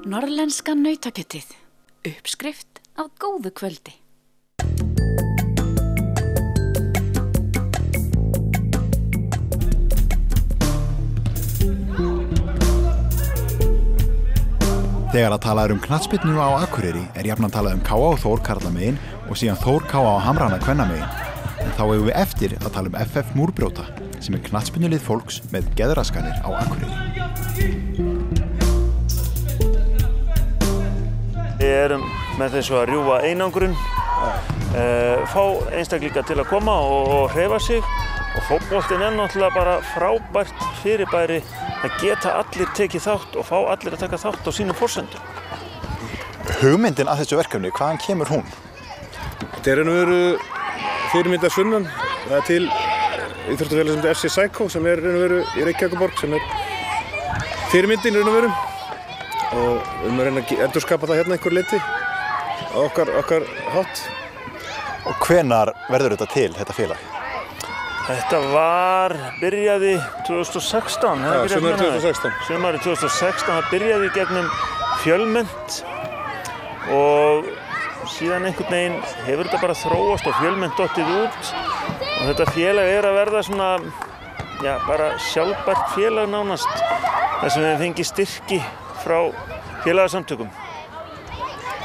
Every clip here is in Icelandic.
Norðlenska nautakjötið. Uppskrift á góðu kvöldi. Þegar að tala knattspyrnu á Akureyri jafnan talað KA og Þór karlamegin og síðan Þór KA og Hamrana kvennamegin. En þá eigum við eftir að tala FF Múrbrjóta sem knattspyrnulið fólks með geðraskanir á Akureyri. Við erum með þessu að rjúfa einangrun, fá einstaklinga til að koma og hreyfa sig og fótboltinn náttúrulega bara frábært fyrirbæri. Það geta allir tekið þátt og fá allir að taka þátt á sínum forsendum. Hugmyndin að þessu verkefni, hvaðan kemur hún? Þetta er veru fyrirmynd af sunnan. Það til íþróttafélag sem FC Psycho sem veru í Reykjavíkurborg sem fyrirmyndin veru. Og við reyna að endurskapa það hérna einhver leyti á okkar hátt. Og hvenær verður þetta til, þetta félag? Þetta byrjaði 2016. Já, sumarið 2016. Sumarið 2016, það byrjaði gegnum Fjölmennt og síðan einhvern veginn hefur þetta bara þróast og Fjölmennt dottið út og þetta félag að verða svona, já, bara sjálfbært félag nánast þar sem við fengið styrki frá félagasamtökum.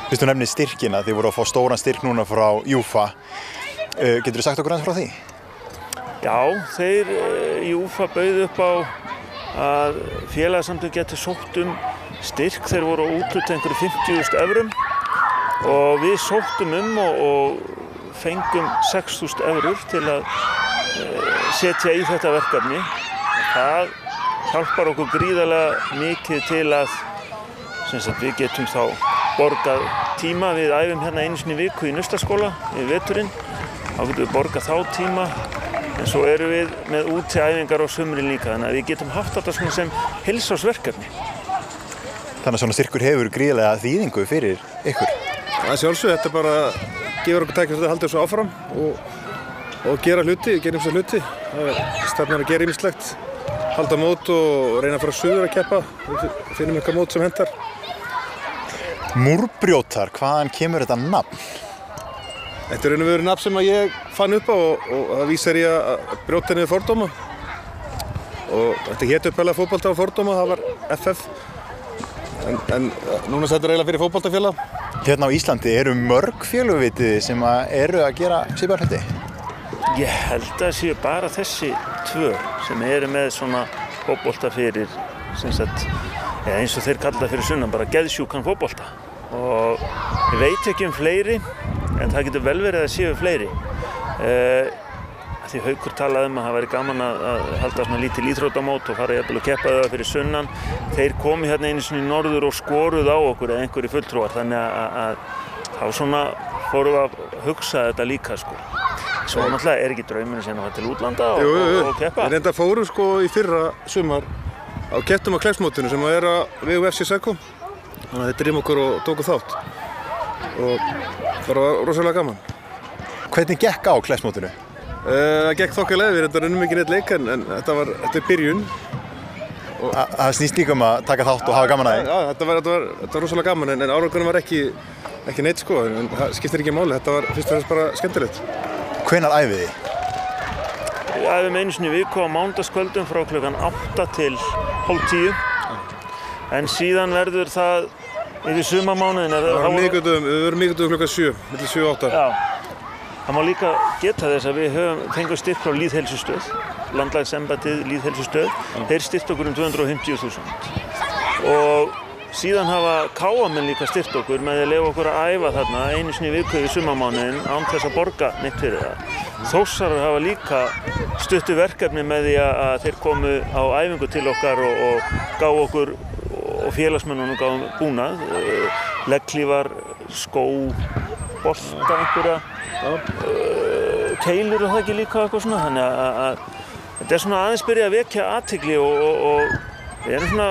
Fyrst þú nefnir styrkina, þið voru að fá stóran styrk núna frá Júfa. Geturðu sagt okkur aðeins frá því? Já, þeir Júfa bauð upp á að félagasamtök getur sótt styrk. Þeir voru að úthluta einhverju 50.000 evrum og við sóttum og fengum 6.000 evrur til að setja í þetta verkefni. Það hjálpar okkur gríðarlega mikið til að við getum þá borgað tíma. Við æfum hérna einu sinni í viku í Naustaskóla í veturinn. Þá getum við borgað þá tíma. En svo erum við með útiæfingar á sumrin líka, þannig að við getum haft þetta svona sem heilsársverkefni. Þannig að svona styrkur hefur gríðarlega þýðingu fyrir ykkur? Það sjálfsög, þetta bara gefur okkur tækifæri að halda þessu áfram og gera hluti, gera ýmsa hluti. Stefnan að gera ýmislegt, halda mót og reyna að fara suður að keppa, finnum eitthvað mót sem hentar. Múrbrjótar, hvaðan kemur þetta nafn? Þetta veru nafn sem ég fann upp á og það vísar í að brjóta niður fordóma. Og þetta hét upphaflega fótbolta á fordóma, það var FF. En núna settur eiginlega fyrir fótboltafélag. Hérna á Íslandi mörg félög vitið sem eru að gera svipaða hluti? Ég held að séu bara þessi tvö sem með svona fótbolta fyrir, eins og þeir kalla það fyrir sunnan, bara geðsjúkan fótbolta. Og ég veit ekki fleiri. En það getur vel verið að séu fleiri. Því Haukur talaði að það væri gaman að halda svona lítil íþróttamót og fara jafnvel að keppa það fyrir sunnan. Þeir komu hérna einu sinni í norður og skoruðu á okkur eða einhverjir fulltrúar. Þannig að þá svona fórum við að hugsa þetta líka sko. Svo náttúrulega ekki draumurinn síðan að fara til útlanda og keppa. Við reynda fórum í fyrra sumar á kepptum á Kleppsmótinu sem að vegu FC Psycho. Þannig að þeir drýmum okkur og tóku þátt. Og það var rosalega gaman. Hvernig gekk á Kleppsmótinu? Það gekk þokkalega, við unnum ekki neitt leik en þetta byrjun. Það snýst líka að taka þátt og hafa gaman að því? Já, þetta var rosalega gaman en árangurinn var ekki neitt sko, en það skiptir ekki máli, þetta var fyrst og fremst bara skemmtilegt. Hvenær æfið þið? Við æfum einu sinni í viku á mánudagskvöldum frá klukkan 8 til 9:30. En síðan verður það yfir sumarmánuðin. Við verum miðvikudögum klukkan 7, milli 7 og 8. Já. Það má líka geta þess að við fengum styrk frá Lýðheilsustöð, landlæknisembættið Lýðheilsustöð. Þeir styrkt okkur 250.000. Og síðan hafa KA-menn líka styrkt okkur með að leyfa okkur að æfa þarna einu sinni í viku yfir sumarmánuðin án þess að borga neitt fyrir það. Þórsarar hafa líka stuttu verkefni með því að þeir komu á æfingu til okkar og gáfu okkur og félagsmönnunum gáðum búnað, leggklífar, skó, bolta einhverja, keilur og það ekki líka eitthvað svona. Þannig að þetta svona aðeins byrja að vekja athygli og við erum svona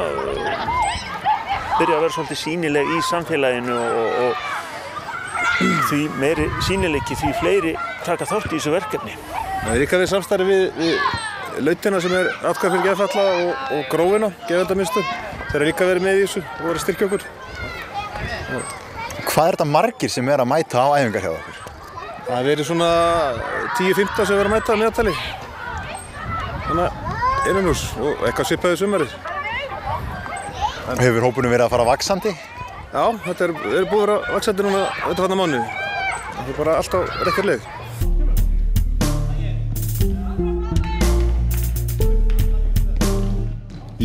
byrja að vera svolítið sýnileg í samfélaginu og því meiri sýnileiki því fleiri taka þátt í þessu verkefni. Það líka við samstarfi við Lautina sem atkvæði fyrir geðfalla og Grófina, geðvendamiðstöð. Þeir líka verið með í þessu og verið að styrkja okkur. Hvað er þetta margir sem að mæta á æfingar hjá okkur? Það verið svona 10-15 sem verið að mæta að meðaltali. Þannig að innanhús og eitthvað svipaði sumarið. Hefur hópunum verið að fara vaxandi? Já, þetta er búið að vera vaxandi núna undanfarna mánuði. Það er bara allt á réttri leið.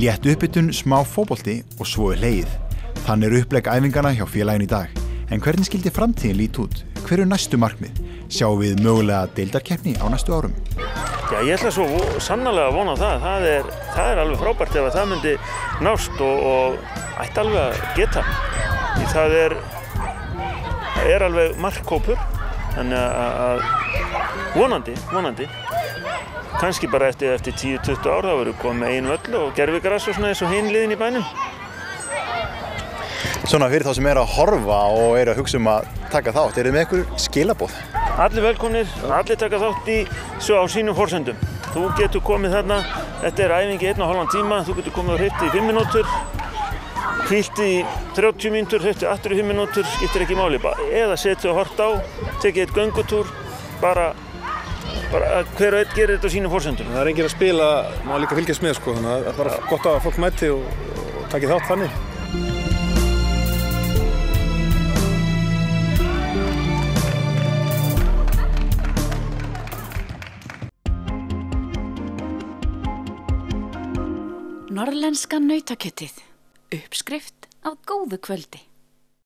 Létt uppbytun, smá fótbolti og svo hlegið. Þannig upplegg æfingana hjá félaginu í dag. En hvernig skildi framtíðin lít út? Hver næstu markmið? Sjáum við mögulega deildarkeppni á næstu árum? Já, ég ætla svo sannarlega að vona það. Það er alveg frábært ef það myndi nást og ætti alveg að geta. Því það er alveg markhópur, þannig að vonandi, kannski bara eftir 10-20 ár þá verður komið með einu völl og gervigras og svona eins og hin liðin í bænum. Svona fyrir þá sem að horfa og að hugsa að taka þátt, þið með einhver skilaboð? Allir velkomnir, allir taka þátt svo á sínum forsendum. Þú getur komið þarna, þetta er æfingi 1,5 tíma, þú getur komið og hreyft í 5 mínútur, hvílt í 30 mínútur, hreyft í aftur í 5 mínútur, skiptir ekki máli. Eða setja og horft á, tekið eitt göngutúr, bara hver og einn gerir þetta á sínum forsendum. Það er enginn að spila, má líka fylgjast með sko, þannig að það er bara gott að fólk mæti og taki þátt þannig. Norðlenska nautakjötið. Uppskrift á góðu kvöldi.